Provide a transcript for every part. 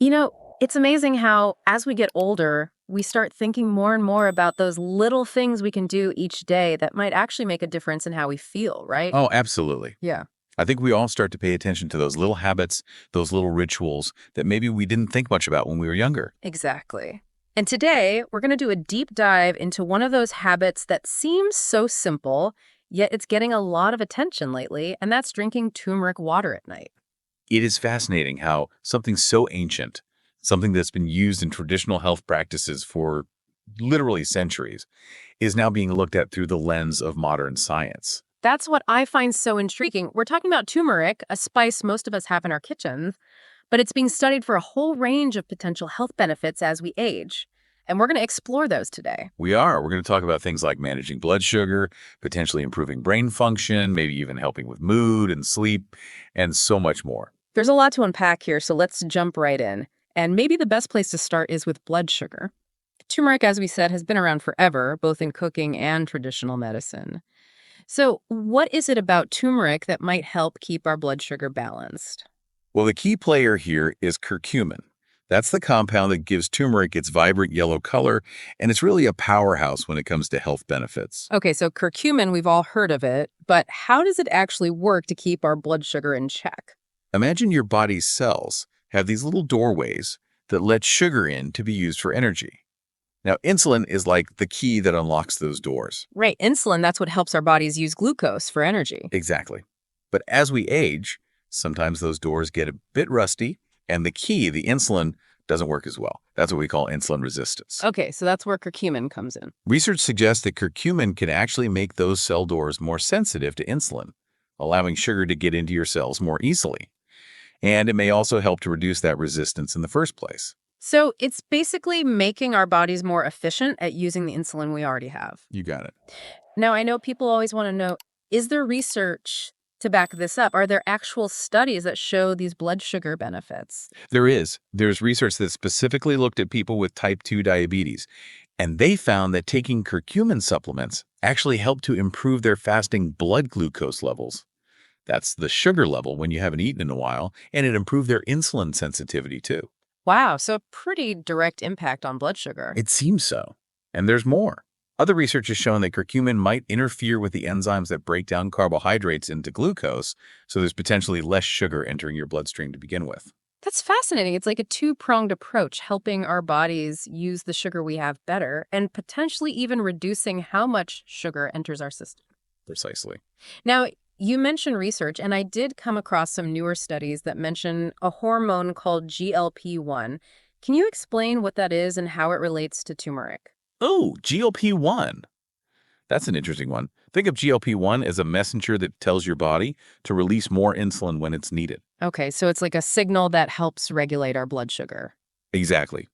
You know, it's amazing how, as we get older, we start thinking more and more about those little things we can do each day that might actually make a difference in how we feel, right? Oh, absolutely. Yeah, I think we all start to pay attention to those little habits, those little rituals that maybe we didn't think much about when we were younger. exactly. And today, we're going to do a deep dive into one of those habits that seems so simple, yet it's getting a lot of attention lately, and that's drinking turmeric water at night. It is fascinating how something so ancient, something that's been used in traditional health practices for literally centuries, is now being looked at through the lens of modern science. That's what I find so intriguing. We're talking about turmeric, a spice most of us have in our kitchens, but it's being studied for a whole range of potential health benefits as we age. And we're going to explore those today. We are. We're going to talk about things like managing blood sugar, potentially improving brain function, maybe even helping with mood and sleep, and so much more. There's a lot to unpack here, so let's jump right in. And maybe the best place to start is with blood sugar. Turmeric, as we said, has been around forever, both in cooking and traditional medicine. So, what is it about turmeric that might help keep our blood sugar balanced? Well, the key player here is curcumin. That's the compound that gives turmeric its vibrant yellow color, and it's really a powerhouse when it comes to health benefits. Okay, so curcumin, we've all heard of it, but how does it actually work to keep our blood sugar in check? Imagine your body's cells have these little doorways that let sugar in to be used for energy. Now, insulin is like the key that unlocks those doors. Right, insulin, that's what helps our bodies use glucose for energy. Exactly. But as we age, sometimes those doors get a bit rusty, and the key, the insulin, doesn't work as well. That's what we call insulin resistance. Okay, so that's where curcumin comes in. Research suggests that curcumin can actually make those cell doors more sensitive to insulin, allowing sugar to get into your cells more easily. And it may also help to reduce that resistance in the first place. So it's basically making our bodies more efficient at using the insulin we already have. You got it. Now, I know people always want to know, is there research to back this up? Are there actual studies that show these blood sugar benefits? There is. There's research that specifically looked at people with type 2 diabetes, and they found that taking curcumin supplements actually helped to improve their fasting blood glucose levels. That's the sugar level when you haven't eaten in a while, and it improved their insulin sensitivity too. Wow, so a pretty direct impact on blood sugar. It seems so. And there's more. Other research has shown that curcumin might interfere with the enzymes that break down carbohydrates into glucose, so there's potentially less sugar entering your bloodstream to begin with. That's fascinating. It's like a two-pronged approach, helping our bodies use the sugar we have better and potentially even reducing how much sugar enters our system. Precisely. Now, you mentioned research, and I did come across some newer studies that mention a hormone called GLP-1. Can you explain what that is and how it relates to turmeric? Oh, GLP-1. That's an interesting one. Think of GLP-1 as a messenger that tells your body to release more insulin when it's needed. Okay, so it's like a signal that helps regulate our blood sugar. Exactly.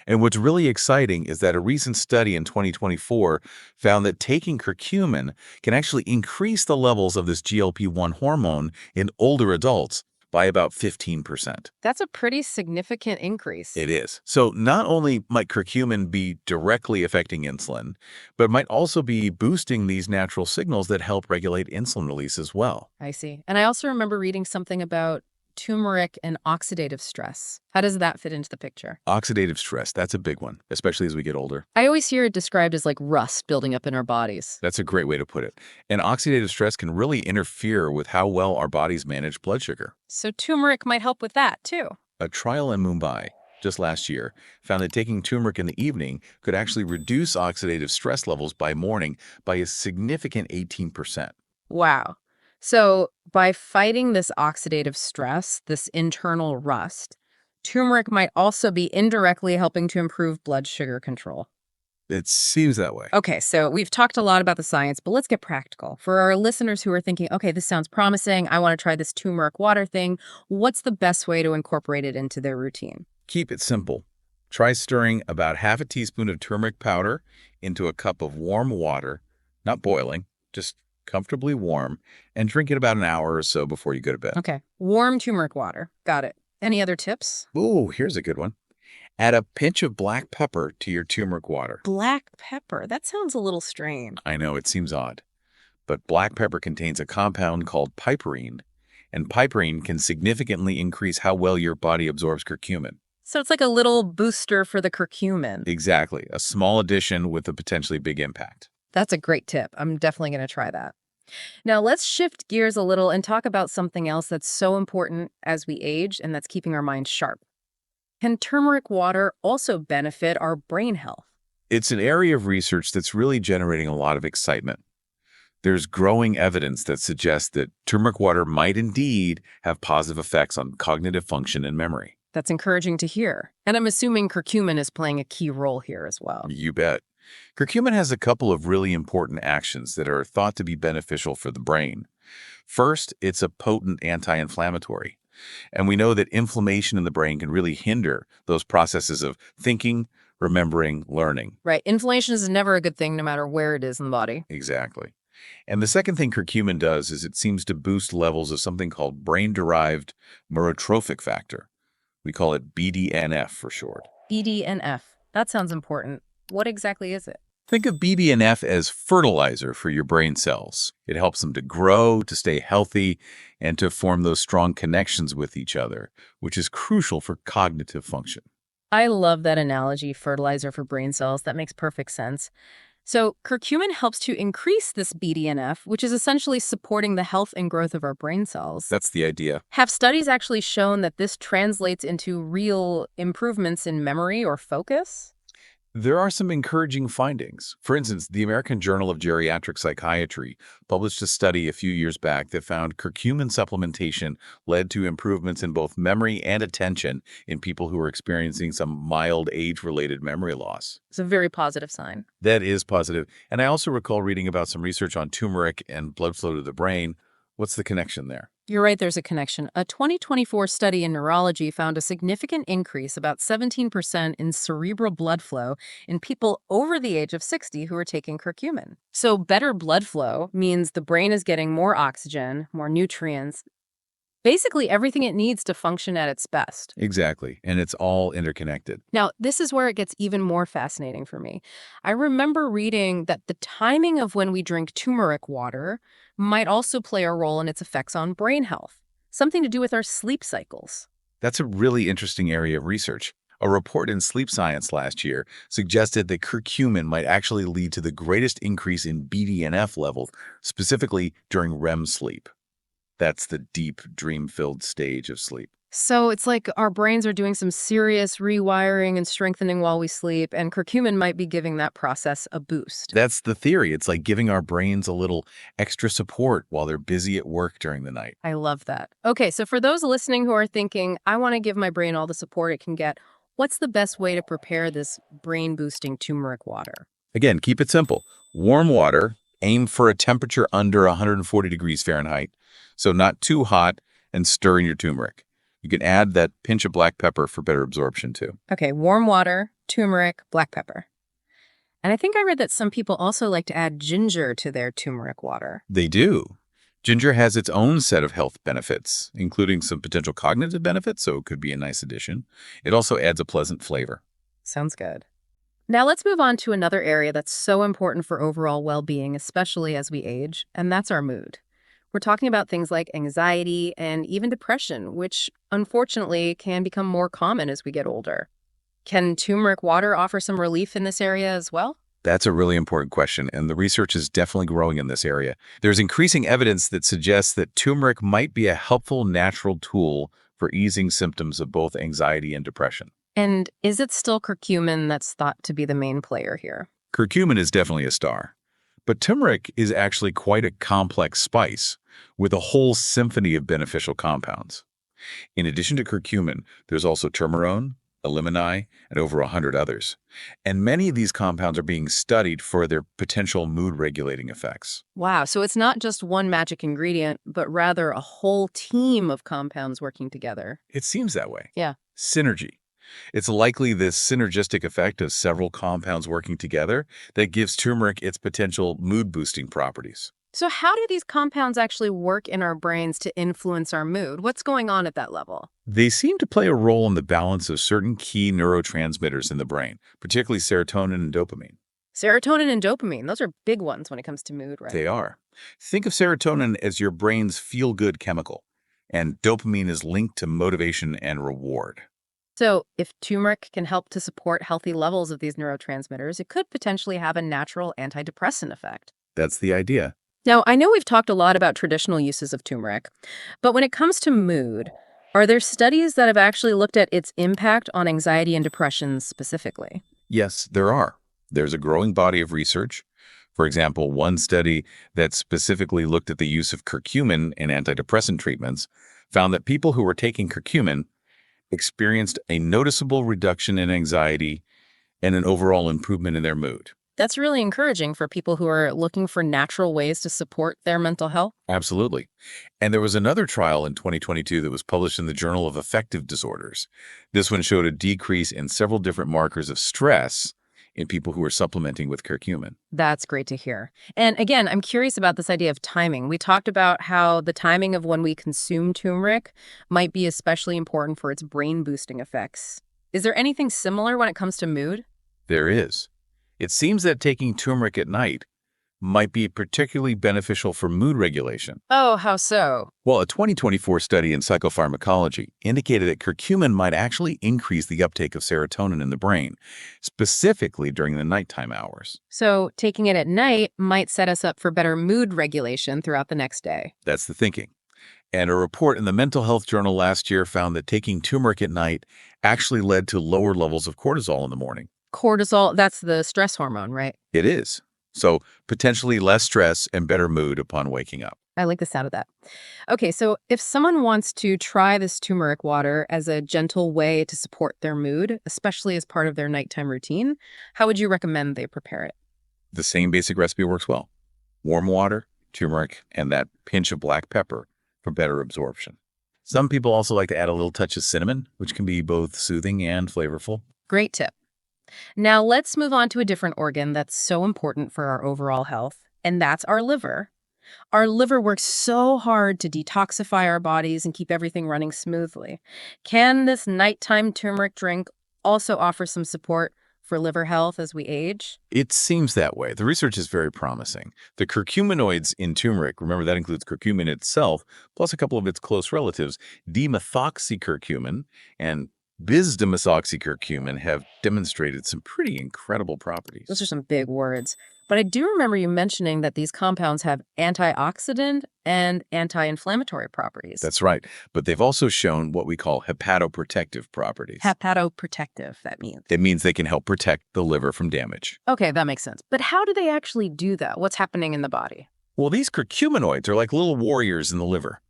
And what's really exciting is that a recent study in 2024 found that taking curcumin can actually increase the levels of this GLP-1 hormone in older adults by about 15%. That's a pretty significant increase. It is. So not only might curcumin be directly affecting insulin, but it might also be boosting these natural signals that help regulate insulin release as well. I see. And I also remember reading something about turmeric and oxidative stress. How does that fit into the picture? Oxidative stress, that's a big one, especially as we get older. I always hear it described as like rust building up in our bodies. That's a great way to put it. And oxidative stress can really interfere with how well our bodies manage blood sugar. So turmeric might help with that too. A trial in Mumbai just last year found that taking turmeric in the evening could actually reduce oxidative stress levels by morning by a significant 18%. Wow. So by fighting this oxidative stress, this internal rust, turmeric might also be indirectly helping to improve blood sugar control. It seems that way. Okay, so we've talked a lot about the science, but let's get practical. For our listeners who are thinking, okay, this sounds promising, I want to try this turmeric water thing, what's the best way to incorporate it into their routine? Keep it simple. Try stirring about half a teaspoon of turmeric powder into a cup of warm water, not boiling, just comfortably warm, and drink it about an hour or so before you go to bed. Okay, warm turmeric water. Got it. Any other tips? Ooh, here's a good one. Add a pinch of black pepper to your turmeric water. Black pepper. That sounds a little strange. I know it seems odd, but black pepper contains a compound called piperine, and piperine can significantly increase how well your body absorbs curcumin. So it's like a little booster for the curcumin. Exactly. A small addition with a potentially big impact. That's a great tip. I'm definitely going to try that. Now, let's shift gears a little and talk about something else that's so important as we age, and that's keeping our minds sharp. Can turmeric water also benefit our brain health? It's an area of research that's really generating a lot of excitement. There's growing evidence that suggests that turmeric water might indeed have positive effects on cognitive function and memory. That's encouraging to hear. And I'm assuming curcumin is playing a key role here as well. You bet. Curcumin has a couple of really important actions that are thought to be beneficial for the brain. First, it's a potent anti-inflammatory. And we know that inflammation in the brain can really hinder those processes of thinking, remembering, learning. Right. Inflammation is never a good thing, no matter where it is in the body. Exactly. And the second thing curcumin does is it seems to boost levels of something called brain-derived neurotrophic factor. We call it BDNF for short. BDNF. That sounds important. What exactly is it? Think of BDNF as fertilizer for your brain cells. It helps them to grow, to stay healthy, and to form those strong connections with each other, which is crucial for cognitive function. I love that analogy, fertilizer for brain cells. That makes perfect sense. So, curcumin helps to increase this BDNF, which is essentially supporting the health and growth of our brain cells. That's the idea. Have studies actually shown that this translates into real improvements in memory or focus? There are some encouraging findings. For instance, the American Journal of Geriatric Psychiatry published a study a few years back that found curcumin supplementation led to improvements in both memory and attention in people who were experiencing some mild age-related memory loss. It's a very positive sign. That is positive. And I also recall reading about some research on turmeric and blood flow to the brain. What's the connection there? You're right, there's a connection. A 2024 study in neurology found a significant increase, about 17%, in cerebral blood flow in people over the age of 60 who are taking curcumin. So better blood flow means the brain is getting more oxygen, more nutrients, basically everything it needs to function at its best. Exactly. And it's all interconnected. Now, this is where it gets even more fascinating for me. I remember reading that the timing of when we drink turmeric water might also play a role in its effects on brain health, something to do with our sleep cycles. That's a really interesting area of research. A report in Sleep Science last year suggested that curcumin might actually lead to the greatest increase in BDNF levels, specifically during REM sleep. That's the deep, dream-filled stage of sleep. So it's like our brains are doing some serious rewiring and strengthening while we sleep, and curcumin might be giving that process a boost. That's the theory. It's like giving our brains a little extra support while they're busy at work during the night. I love that. Okay, so for those listening who are thinking, I want to give my brain all the support it can get, what's the best way to prepare this brain-boosting turmeric water? Again, keep it simple. Warm water, aim for a temperature under 140 degrees Fahrenheit, so not too hot, and stir in your turmeric. You can add that pinch of black pepper for better absorption too. Okay, warm water, turmeric, black pepper. And I think I read that some people also like to add ginger to their turmeric water. They do. Ginger has its own set of health benefits, including some potential cognitive benefits, so it could be a nice addition. It also adds a pleasant flavor. Sounds good. Now let's move on to another area that's so important for overall well-being, especially as we age, and that's our mood. We're talking about things like anxiety and even depression, which unfortunately can become more common as we get older. Can turmeric water offer some relief in this area as well? That's a really important question, and the research is definitely growing in this area. There's increasing evidence that suggests that turmeric might be a helpful natural tool for easing symptoms of both anxiety and depression. And is it still curcumin that's thought to be the main player here? Curcumin is definitely a star. But turmeric is actually quite a complex spice with a whole symphony of beneficial compounds. In addition to curcumin, there's also turmerone, elimini, and over 100 others. And many of these compounds are being studied for their potential mood-regulating effects. Wow, so it's not just one magic ingredient, but rather a whole team of compounds working together. It seems that way. Yeah. Synergy. It's likely this synergistic effect of several compounds working together that gives turmeric its potential mood-boosting properties. So how do these compounds actually work in our brains to influence our mood? What's going on at that level? They seem to play a role in the balance of certain key neurotransmitters in the brain, particularly serotonin and dopamine. Serotonin and dopamine, those are big ones when it comes to mood, right? They are. Think of serotonin as your brain's feel-good chemical, and dopamine is linked to motivation and reward. So, if turmeric can help to support healthy levels of these neurotransmitters, it could potentially have a natural antidepressant effect. That's the idea. Now, I know we've talked a lot about traditional uses of turmeric, but when it comes to mood, are there studies that have actually looked at its impact on anxiety and depression specifically? Yes, there are. There's a growing body of research. For example, one study that specifically looked at the use of curcumin in antidepressant treatments found that people who were taking curcumin experienced a noticeable reduction in anxiety and an overall improvement in their mood. That's really encouraging for people who are looking for natural ways to support their mental health. Absolutely. And there was another trial in 2022 that was published in the Journal of Affective Disorders. This one showed a decrease in several different markers of stress in people who were supplementing with curcumin. That's great to hear. And again, I'm curious about this idea of timing. We talked about how the timing of when we consume turmeric might be especially important for its brain boosting effects. Is there anything similar when it comes to mood? There is. It seems that taking turmeric at night might be particularly beneficial for mood regulation. Oh, how so? Well, a 2024 study in psychopharmacology indicated that curcumin might actually increase the uptake of serotonin in the brain, specifically during the nighttime hours. So, taking it at night might set us up for better mood regulation throughout the next day. That's the thinking. And a report in the Mental Health Journal last year found that taking turmeric at night actually led to lower levels of cortisol in the morning. Cortisol, that's the stress hormone, right? It is. So potentially less stress and better mood upon waking up. I like the sound of that. Okay, so if someone wants to try this turmeric water as a gentle way to support their mood, especially as part of their nighttime routine, how would you recommend they prepare it? The same basic recipe works well. Warm water, turmeric, and that pinch of black pepper for better absorption. Some people also like to add a little touch of cinnamon, which can be both soothing and flavorful. Great tip. Now let's move on to a different organ that's so important for our overall health, and that's our liver. Our liver works so hard to detoxify our bodies and keep everything running smoothly. Can this nighttime turmeric drink also offer some support for liver health as we age? It seems that way. The research is very promising. The curcuminoids in turmeric, remember that includes curcumin itself, plus a couple of its close relatives, dimethoxycurcumin and bis-dimethoxycurcumin, have demonstrated some pretty incredible properties. Those are some big words. But I do remember you mentioning that these compounds have antioxidant and anti-inflammatory properties. That's right. But they've also shown what we call hepatoprotective properties. Hepatoprotective, that means. It means they can help protect the liver from damage. Okay, that makes sense. But how do they actually do that? What's happening in the body? Well, these curcuminoids are like little warriors in the liver.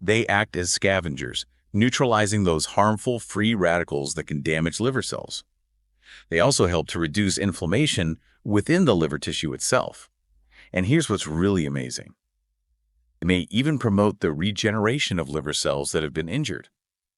They act as scavengers, neutralizing those harmful free radicals that can damage liver cells. They also help to reduce inflammation within the liver tissue itself. And here's what's really amazing. They may even promote the regeneration of liver cells that have been injured.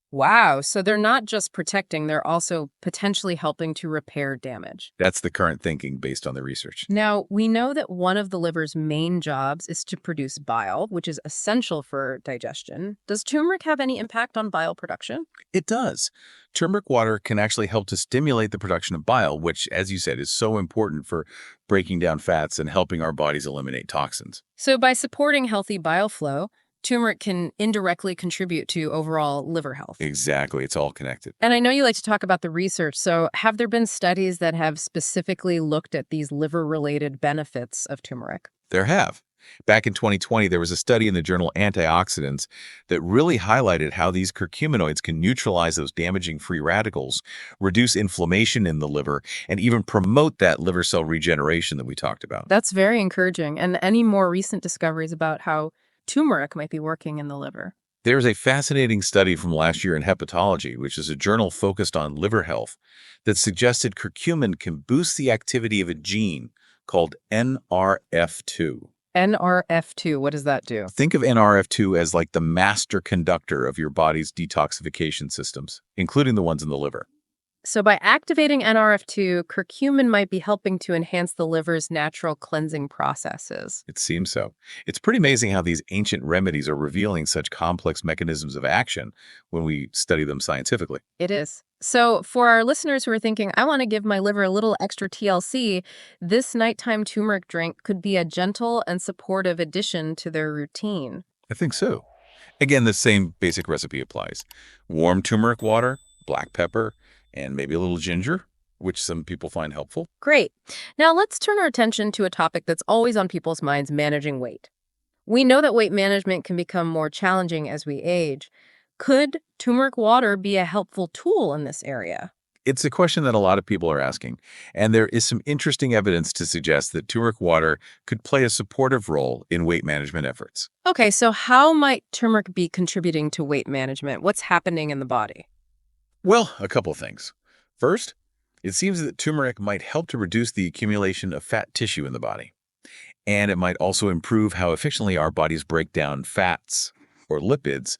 Wow, so they're not just protecting, they're also potentially helping to repair damage. That's the current thinking based on the research. Now, we know that one of the liver's main jobs is to produce bile, which is essential for digestion. Does turmeric have any impact on bile production? It does. Turmeric water can actually help to stimulate the production of bile, which, as you said, is so important for breaking down fats and helping our bodies eliminate toxins. So by supporting healthy bile flow, turmeric can indirectly contribute to overall liver health. Exactly. It's all connected. And I know you like to talk about the research, so have there been studies that have specifically looked at these liver-related benefits of turmeric? There have. Back in 2020, there was a study in the journal Antioxidants that really highlighted how these curcuminoids can neutralize those damaging free radicals, reduce inflammation in the liver, and even promote that liver cell regeneration that we talked about. That's very encouraging. And any more recent discoveries about how turmeric might be working in the liver? There's a fascinating study from last year in Hepatology, which is a journal focused on liver health, that suggested curcumin can boost the activity of a gene called NRF2. NRF2, what does that do? Think of NRF2 as like the master conductor of your body's detoxification systems, including the ones in the liver. So by activating NRF2, curcumin might be helping to enhance the liver's natural cleansing processes. It seems so. It's pretty amazing how these ancient remedies are revealing such complex mechanisms of action when we study them scientifically. It is. So for our listeners who are thinking, I want to give my liver a little extra TLC, this nighttime turmeric drink could be a gentle and supportive addition to their routine. I think so. Again, the same basic recipe applies. Warm turmeric water, black pepper, and maybe a little ginger, which some people find helpful. Great. Now let's turn our attention to a topic that's always on people's minds, managing weight. We know that weight management can become more challenging as we age. Could turmeric water be a helpful tool in this area? It's a question that a lot of people are asking, and there is some interesting evidence to suggest that turmeric water could play a supportive role in weight management efforts. Okay, so how might turmeric be contributing to weight management? What's happening in the body? Well, a couple things. First, it seems that turmeric might help to reduce the accumulation of fat tissue in the body, and it might also improve how efficiently our bodies break down fats or lipids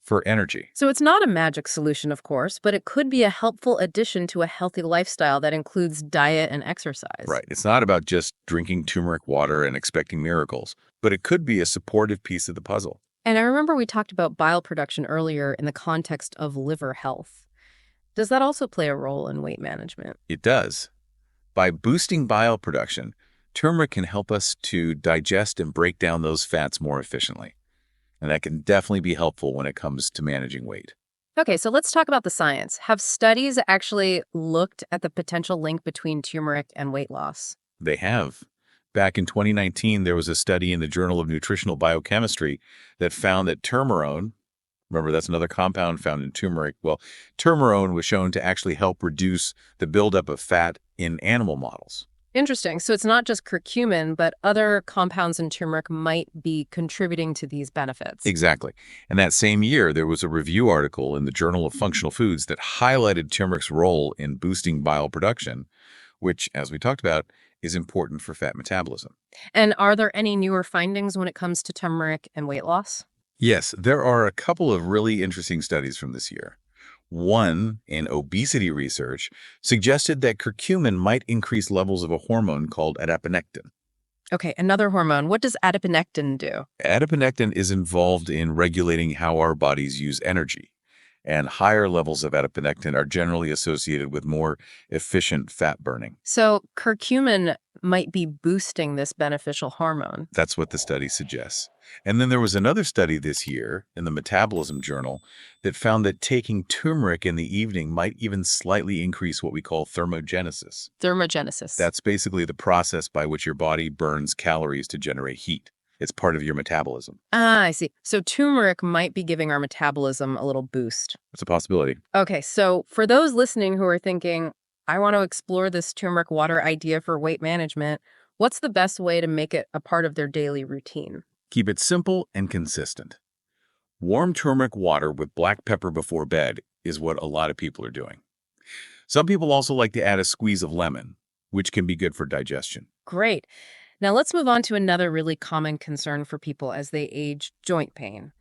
for energy. So it's not a magic solution, of course, but it could be a helpful addition to a healthy lifestyle that includes diet and exercise. Right. It's not about just drinking turmeric water and expecting miracles, but it could be a supportive piece of the puzzle. And I remember we talked about bile production earlier in the context of liver health. Does that also play a role in weight management? It does. By boosting bile production, turmeric can help us to digest and break down those fats more efficiently. And that can definitely be helpful when it comes to managing weight. Okay, so let's talk about the science. Have studies actually looked at the potential link between turmeric and weight loss? They have. Back in 2019, there was a study in the Journal of Nutritional Biochemistry that found that turmerone, remember that's another compound found in turmeric, well, turmerone was shown to actually help reduce the buildup of fat in animal models. Interesting. So it's not just curcumin, but other compounds in turmeric might be contributing to these benefits. Exactly. And that same year, there was a review article in the Journal of Functional Foods that highlighted turmeric's role in boosting bile production, which, as we talked about, is important for fat metabolism. And are there any newer findings when it comes to turmeric and weight loss? Yes, there are a couple of really interesting studies from this year. One, in obesity research, suggested that curcumin might increase levels of a hormone called adiponectin. Okay, another hormone. What does adiponectin do? Adiponectin is involved in regulating how our bodies use energy, and higher levels of adiponectin are generally associated with more efficient fat burning. So curcumin might be boosting this beneficial hormone. That's what the study suggests. And then there was another study this year in the Metabolism Journal that found that taking turmeric in the evening might even slightly increase what we call thermogenesis. Thermogenesis. That's basically the process by which your body burns calories to generate heat. It's part of your metabolism. Ah, I see. So turmeric might be giving our metabolism a little boost. It's a possibility. Okay, so for those listening who are thinking, I want to explore this turmeric water idea for weight management, what's the best way to make it a part of their daily routine? Keep it simple and consistent. Warm turmeric water with black pepper before bed is what a lot of people are doing. Some people also like to add a squeeze of lemon, which can be good for digestion. Great. Now let's move on to another really common concern for people as they age, joint pain.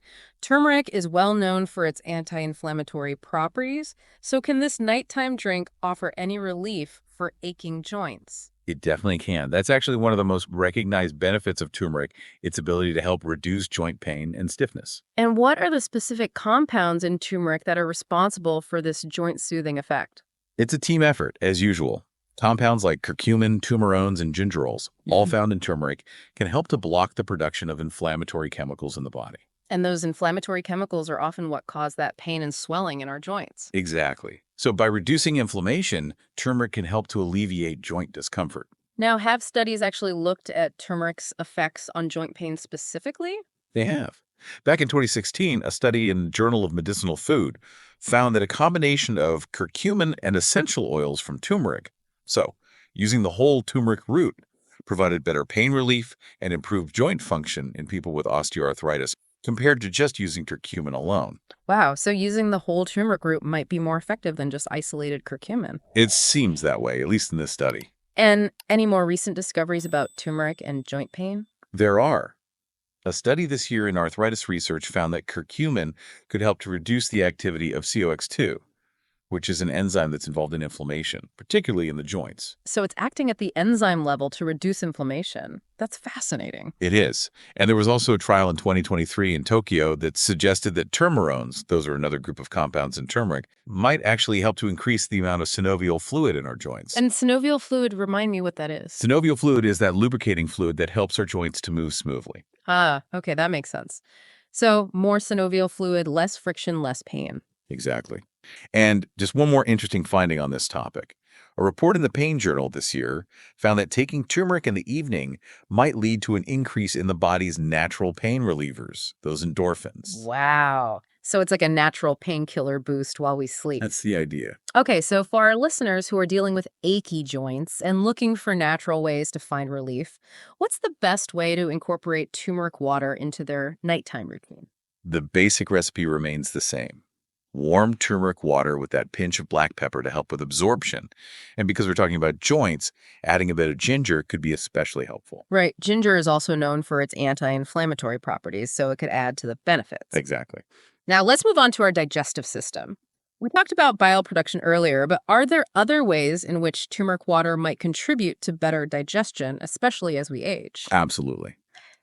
Turmeric is well known for its anti-inflammatory properties, so can this nighttime drink offer any relief for aching joints? It definitely can. That's actually one of the most recognized benefits of turmeric, its ability to help reduce joint pain and stiffness. And what are the specific compounds in turmeric that are responsible for this joint soothing effect? It's a team effort, as usual. Compounds like curcumin, turmerones, and gingerols, all found in turmeric, can help to block the production of inflammatory chemicals in the body. And those inflammatory chemicals are often what cause that pain and swelling in our joints. Exactly. So by reducing inflammation, turmeric can help to alleviate joint discomfort. Now, have studies actually looked at turmeric's effects on joint pain specifically? They have. Back in 2016, a study in the Journal of Medicinal Food found that a combination of curcumin and essential oils from turmeric, so using the whole turmeric root, provided better pain relief and improved joint function in people with osteoarthritis compared to just using curcumin alone. Wow, so using the whole turmeric root might be more effective than just isolated curcumin. It seems that way, at least in this study. And any more recent discoveries about turmeric and joint pain? There are. A study this year in arthritis research found that curcumin could help to reduce the activity of COX2, which is an enzyme that's involved in inflammation, particularly in the joints. So it's acting at the enzyme level to reduce inflammation. That's fascinating. It is. And there was also a trial in 2023 in Tokyo that suggested that turmerones, those are another group of compounds in turmeric, might actually help to increase the amount of synovial fluid in our joints. And synovial fluid, remind me what that is. Synovial fluid is that lubricating fluid that helps our joints to move smoothly. Ah, okay, that makes sense. So more synovial fluid, less friction, less pain. Exactly. And just one more interesting finding on this topic. A report in the Pain Journal this year found that taking turmeric in the evening might lead to an increase in the body's natural pain relievers, those endorphins. Wow. So it's like a natural painkiller boost while we sleep. That's the idea. Okay, so for our listeners who are dealing with achy joints and looking for natural ways to find relief, what's the best way to incorporate turmeric water into their nighttime routine? The basic recipe remains the same. Warm turmeric water with that pinch of black pepper to help with absorption. And because we're talking about joints, adding a bit of ginger could be especially helpful. Right. Ginger is also known for its anti-inflammatory properties, so it could add to the benefits. Exactly. Now, let's move on to our digestive system. We talked about bile production earlier, but are there other ways in which turmeric water might contribute to better digestion, especially as we age? Absolutely.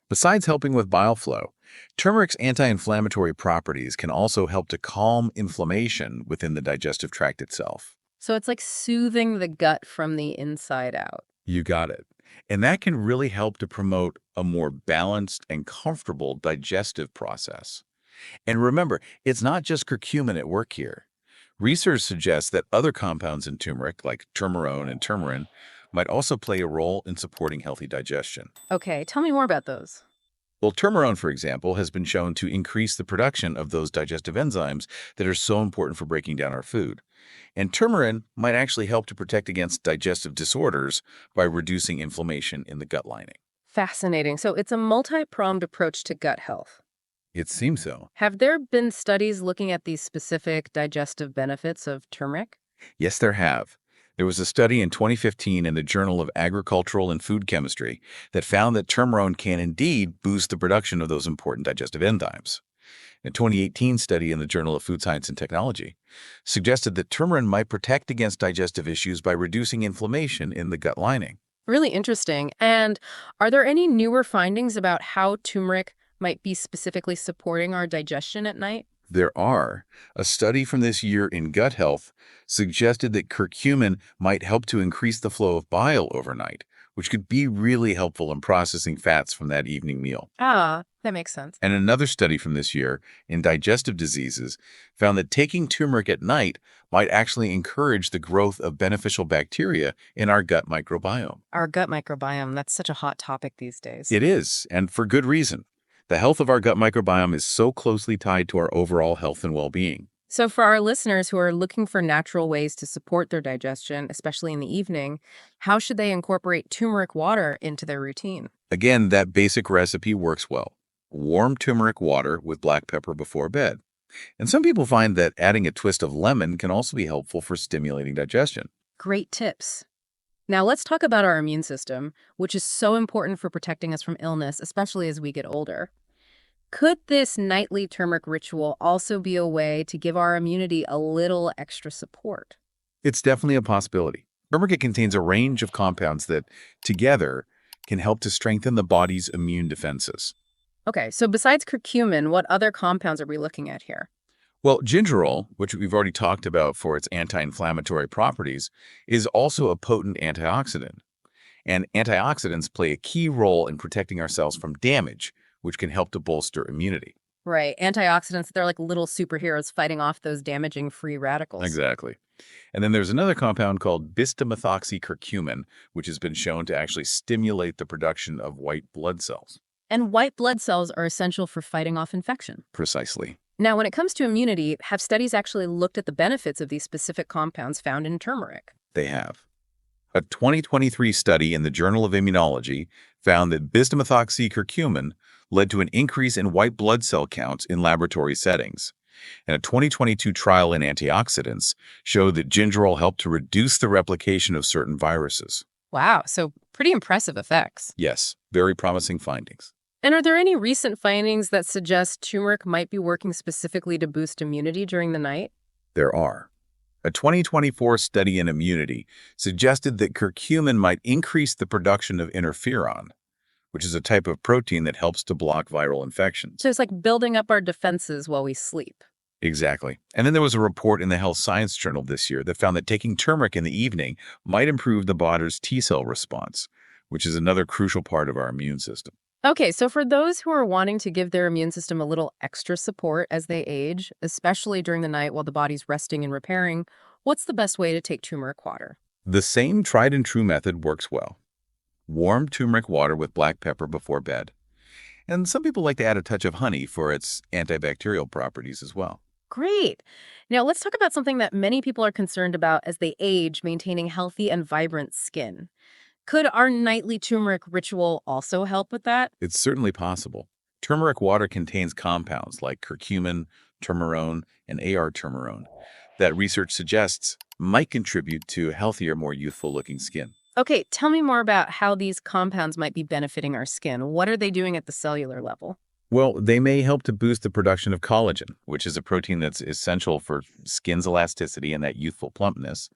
Besides helping with bile flow, turmeric's anti-inflammatory properties can also help to calm inflammation within the digestive tract itself. So it's like soothing the gut from the inside out. You got it. And that can really help to promote a more balanced and comfortable digestive process. And remember, it's not just curcumin at work here. Research suggests that other compounds in turmeric, like turmerone and turmerin, might also play a role in supporting healthy digestion. Okay, tell me more about those. Well, turmerone, for example, has been shown to increase the production of those digestive enzymes that are so important for breaking down our food. And turmerin might actually help to protect against digestive disorders by reducing inflammation in the gut lining. Fascinating. So it's a multi-pronged approach to gut health. It seems so. Have there been studies looking at these specific digestive benefits of turmeric? Yes, there have. There was a study in 2015 in the Journal of Agricultural and Food Chemistry that found that turmerone can indeed boost the production of those important digestive enzymes. A 2018 study in the Journal of Food Science and Technology suggested that turmeric might protect against digestive issues by reducing inflammation in the gut lining. Really interesting. And are there any newer findings about how turmeric might be specifically supporting our digestion at night? There are. A study from this year in gut health suggested that curcumin might help to increase the flow of bile overnight, which could be really helpful in processing fats from that evening meal. Ah, that makes sense. And another study from this year in digestive diseases found that taking turmeric at night might actually encourage the growth of beneficial bacteria in our gut microbiome. Our gut microbiome, that's such a hot topic these days. It is, and for good reason. The health of our gut microbiome is so closely tied to our overall health and well-being. So for our listeners who are looking for natural ways to support their digestion, especially in the evening, how should they incorporate turmeric water into their routine? Again, that basic recipe works well. Warm turmeric water with black pepper before bed. And some people find that adding a twist of lemon can also be helpful for stimulating digestion. Great tips. Now let's talk about our immune system, which is so important for protecting us from illness, especially as we get older. Could this nightly turmeric ritual also be a way to give our immunity a little extra support? It's definitely a possibility. Turmeric contains a range of compounds that, together, can help to strengthen the body's immune defenses. Okay, so besides curcumin, what other compounds are we looking at here? Well, gingerol, which we've already talked about for its anti-inflammatory properties, is also a potent antioxidant. And antioxidants play a key role in protecting our cells from damage, which can help to bolster immunity. Right, antioxidants, they're like little superheroes fighting off those damaging free radicals. Exactly. And then there's another compound called bismumethoxycurcumin, which has been shown to actually stimulate the production of white blood cells. And white blood cells are essential for fighting off infection. Precisely. Now, when it comes to immunity, have studies actually looked at the benefits of these specific compounds found in turmeric? They have. A 2023 study in the Journal of Immunology found that bismumethoxycurcumin led to an increase in white blood cell counts in laboratory settings. And a 2022 trial in antioxidants showed that gingerol helped to reduce the replication of certain viruses. Wow, so pretty impressive effects. Yes, very promising findings. And are there any recent findings that suggest turmeric might be working specifically to boost immunity during the night? There are. A 2024 study in immunity suggested that curcumin might increase the production of interferon, which is a type of protein that helps to block viral infections. So it's like building up our defenses while we sleep. Exactly. And then there was a report in the Health Science Journal this year that found that taking turmeric in the evening might improve the body's T-cell response, which is another crucial part of our immune system. Okay, so for those who are wanting to give their immune system a little extra support as they age, especially during the night while the body's resting and repairing, what's the best way to take turmeric water? The same tried and true method works well. Warm turmeric water with black pepper before bed. And some people like to add a touch of honey for its antibacterial properties as well. Great. Now let's talk about something that many people are concerned about as they age, maintaining healthy and vibrant skin. Could our nightly turmeric ritual also help with that? It's certainly possible. Turmeric water contains compounds like curcumin, turmerone, and AR-turmerone that research suggests might contribute to healthier, more youthful-looking skin. Okay, tell me more about how these compounds might be benefiting our skin. What are they doing at the cellular level? Well, they may help to boost the production of collagen, which is a protein that's essential for skin's elasticity and that youthful plumpness.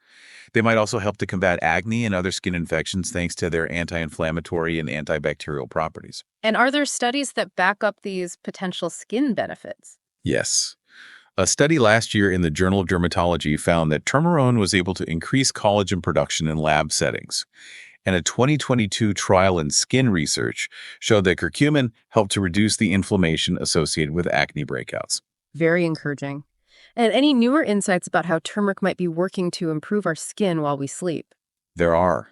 They might also help to combat acne and other skin infections thanks to their anti-inflammatory and antibacterial properties. And are there studies that back up these potential skin benefits? Yes. A study last year in the Journal of Dermatology found that turmerone was able to increase collagen production in lab settings. And a 2022 trial in skin research showed that curcumin helped to reduce the inflammation associated with acne breakouts. Very encouraging. And any newer insights about how turmeric might be working to improve our skin while we sleep? There are.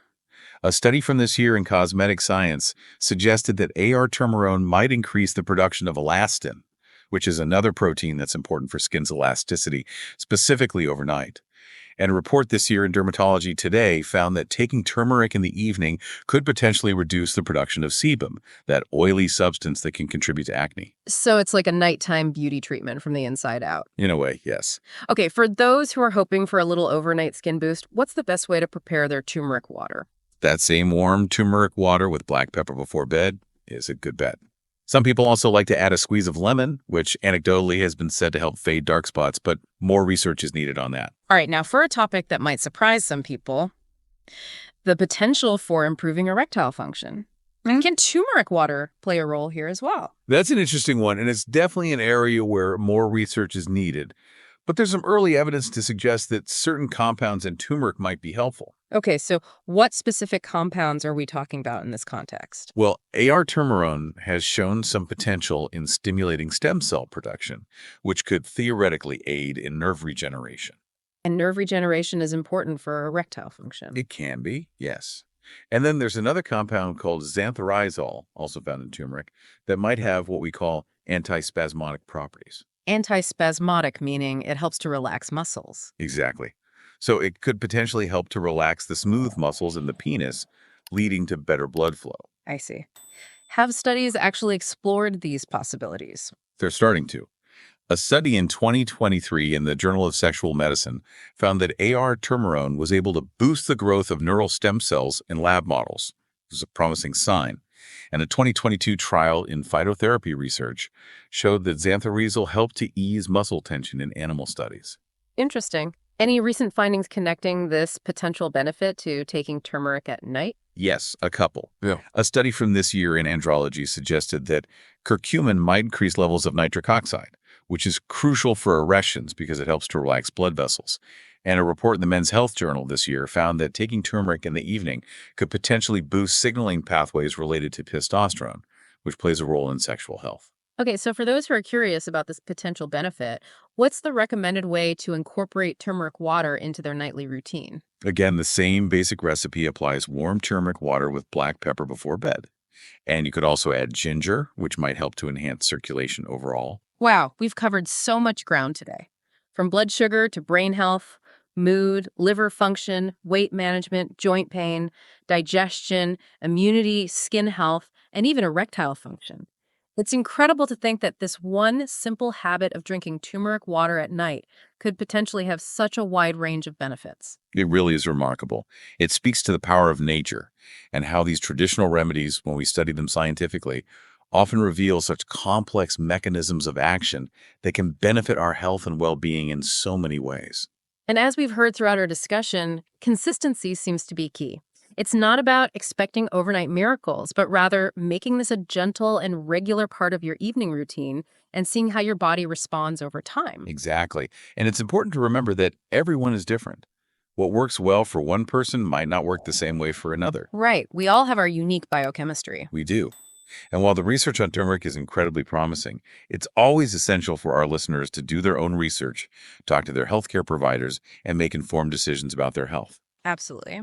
A study from this year in Cosmetic Science suggested that AR-turmerone might increase the production of elastin, which is another protein that's important for skin's elasticity, specifically overnight. And a report this year in Dermatology Today found that taking turmeric in the evening could potentially reduce the production of sebum, that oily substance that can contribute to acne. So it's like a nighttime beauty treatment from the inside out. In a way, yes. Okay, for those who are hoping for a little overnight skin boost, what's the best way to prepare their turmeric water? That same warm turmeric water with black pepper before bed is a good bet. Some people also like to add a squeeze of lemon, which anecdotally has been said to help fade dark spots, but more research is needed on that. All right, now for a topic that might surprise some people, the potential for improving erectile function. Can turmeric water play a role here as well? That's an interesting one, and it's definitely an area where more research is needed. But there's some early evidence to suggest that certain compounds in turmeric might be helpful. Okay, so what specific compounds are we talking about in this context? Well, AR-turmerone has shown some potential in stimulating stem cell production, which could theoretically aid in nerve regeneration. And nerve regeneration is important for erectile function. It can be, yes. And then there's another compound called xanthorizol, also found in turmeric, that might have what we call antispasmodic properties. Antispasmodic, meaning it helps to relax muscles. Exactly. So it could potentially help to relax the smooth muscles in the penis, leading to better blood flow. I see. Have studies actually explored these possibilities? They're starting to. A study in 2023 in the Journal of Sexual Medicine found that AR-turmerone was able to boost the growth of neural stem cells in lab models. This is a promising sign. And a 2022 trial in phytotherapy research showed that xanthorizol helped to ease muscle tension in animal studies. Interesting. Any recent findings connecting this potential benefit to taking turmeric at night? Yes, a couple. Yeah. A study from this year in Andrology suggested that curcumin might increase levels of nitric oxide, which is crucial for erections because it helps to relax blood vessels. And a report in the Men's Health Journal this year found that taking turmeric in the evening could potentially boost signaling pathways related to testosterone, which plays a role in sexual health. Okay, so for those who are curious about this potential benefit, what's the recommended way to incorporate turmeric water into their nightly routine? Again, the same basic recipe applies: warm turmeric water with black pepper before bed. And you could also add ginger, which might help to enhance circulation overall. Wow, we've covered so much ground today. From blood sugar to brain health, mood, liver function, weight management, joint pain, digestion, immunity, skin health, and even erectile function. It's incredible to think that this one simple habit of drinking turmeric water at night could potentially have such a wide range of benefits. It really is remarkable. It speaks to the power of nature and how these traditional remedies, when we study them scientifically, often reveal such complex mechanisms of action that can benefit our health and well-being in so many ways. And as we've heard throughout our discussion, consistency seems to be key. It's not about expecting overnight miracles, but rather making this a gentle and regular part of your evening routine and seeing how your body responds over time. Exactly. And it's important to remember that everyone is different. What works well for one person might not work the same way for another. Right. We all have our unique biochemistry. We do. And while the research on turmeric is incredibly promising, it's always essential for our listeners to do their own research, talk to their healthcare providers, and make informed decisions about their health. Absolutely.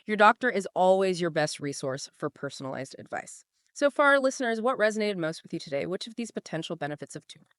Your doctor is always your best resource for personalized advice. So, for our listeners, what resonated most with you today? Which of these potential benefits of turmeric